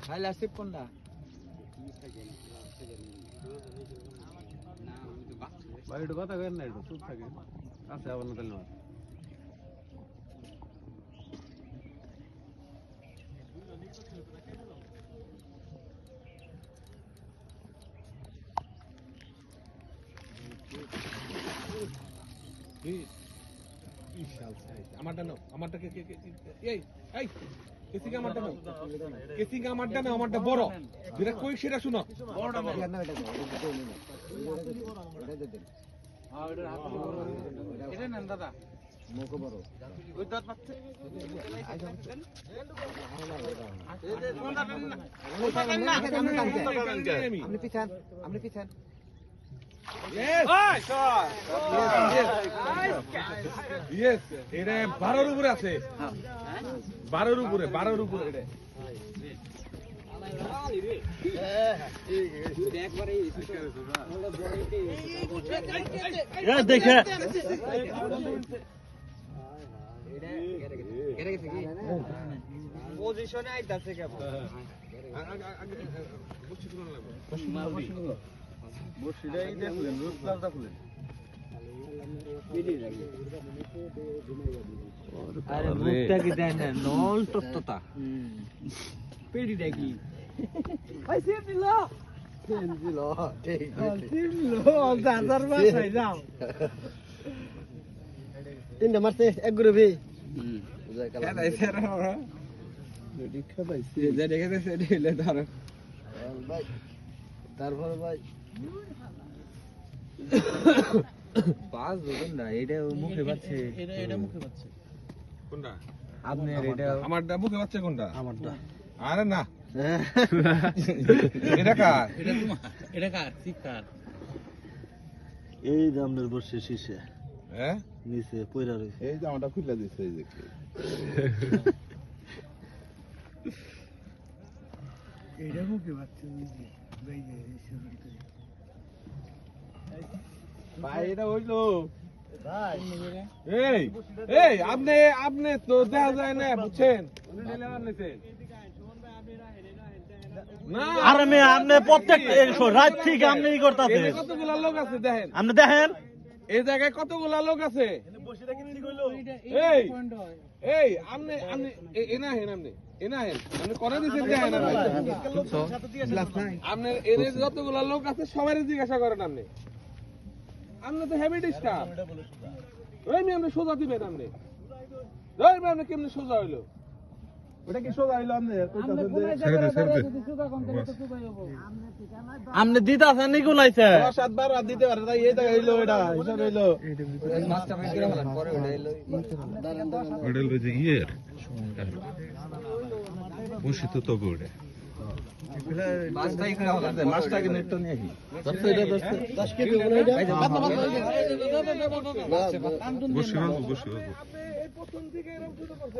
ভাই লাস্ট কোনটা ভাই একটু কথা কেন না একটু চুপ থাকে আছে আবার না তাহলে আমারটা নাও আমারটা এই এই কেসিং আমারটা নাও কেসিং আমারটা নাও আমারটা বড় যেটা কই সেটা শুনো বড়টা বড় না এটা হ্যাঁ এটা হাত বড় এটা নেন দাদা মুখ বড় ওই দাঁত পাচ্ছে আপনি পিছান Yes, এটা 12 এর উপরে আছে 12 এর উপরে এটা দেখে পজিশনে আইতাছে কেবল বসিটাই দেখলেন রোজ প্লাসটা খুলেন আরে মুখটা কি দেন না নল তত্ত্বতা পেডিটা কি ভাই সেম দিল ঠিক সেম দিল দাদার বাসায় যাও তিনটা মারছে এক গ্রুপে খেলাই সেরা ওরা যদি খেলাইছে যে দেখে দেখে দিলে ধরো ভাই তারপরে ভাই বাস ধরুন না এটা মুখে পাচ্ছে এটা মুখে পাচ্ছে কোনটা আপনি এটা আমারটা মুখে পাচ্ছে কোনটা আমারটা আরে না এটা কার এটা কার শিকার এই যে আমাদের বসে শীষে হ্যাঁ নিচে পয়রা রয়েছে এই জামাটা খুলে দিছে এই যে এটা মুখে পাচ্ছে ভাই এটা হইলো এই এই আপনি তো দেখা যায় না বুঝছেন না আরে মে আপনি প্রত্যেক রাত থেকে আপনি কি করতেছেন কতগুলা লোক আছে দেখেন আপনি দেখেন এই জায়গায় কতগুলা লোক আছে এই এই আপনি এনা হেন আপনি করে দিচ্ছেন দেখেন আপনি এর যতগুলা লোক আছে সবারই জিজ্ঞাসা করেন আপনি তো হ্যাবিট স্টাফ ওই মি আপনি সোজা দিবেন আপনি কেমনি সোজা হইলো ওটা কি সোজা হইলো আপনি দিতে আছেন নি গুলাইছে 7-12 আর দিতে পারে তাই এই জায়গা হইলো এটা হিসাব হইলো মাছটা বের করে ফেলান পরে ওটা হইলো ওটা হলো যে ইয়ের বসিত তো গোড়ে মাছটাই করে ফেলান মাছটাকে নেটটা নিয়ে আসি বসে বাবু